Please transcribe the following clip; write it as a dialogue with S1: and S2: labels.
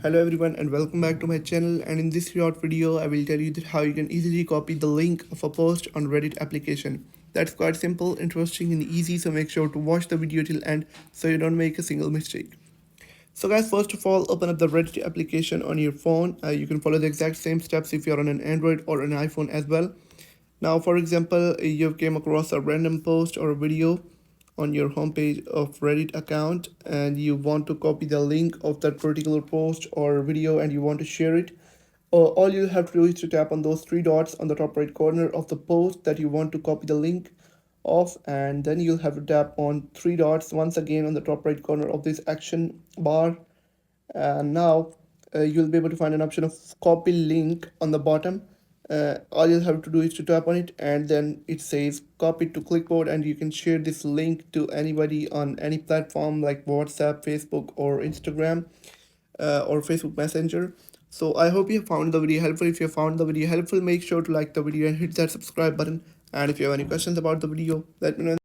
S1: Hello everyone and welcome back to my channel, and in this short video I will tell you that how you can easily copy the link of a post on Reddit application. That's quite simple, interesting and easy, so make sure to watch the video till end so you don't make a single mistake. So guys, first of all, open up the Reddit application on your phone. You can follow the exact same steps if you're on an Android or an iPhone as well. Now for example, you've came across a random post or a video on your homepage of Reddit account and you want to copy the link of that particular post or video and you want to share it. All you have to do is to tap on those three dots on the top right corner of the post that you want to copy the link of, and then you'll have to tap on three dots once again on the top right corner of this action bar. And now you'll be able to find an option of copy link on the bottom. All you'll have to do is to tap on it, and then it says copy to clipboard, and you can share this link to anybody on any platform like WhatsApp, Facebook or Instagram, or Facebook Messenger. So I hope you found the video helpful. If you found the video helpful, make sure to like the video and hit that subscribe button, and if you have any questions about the video, let me know.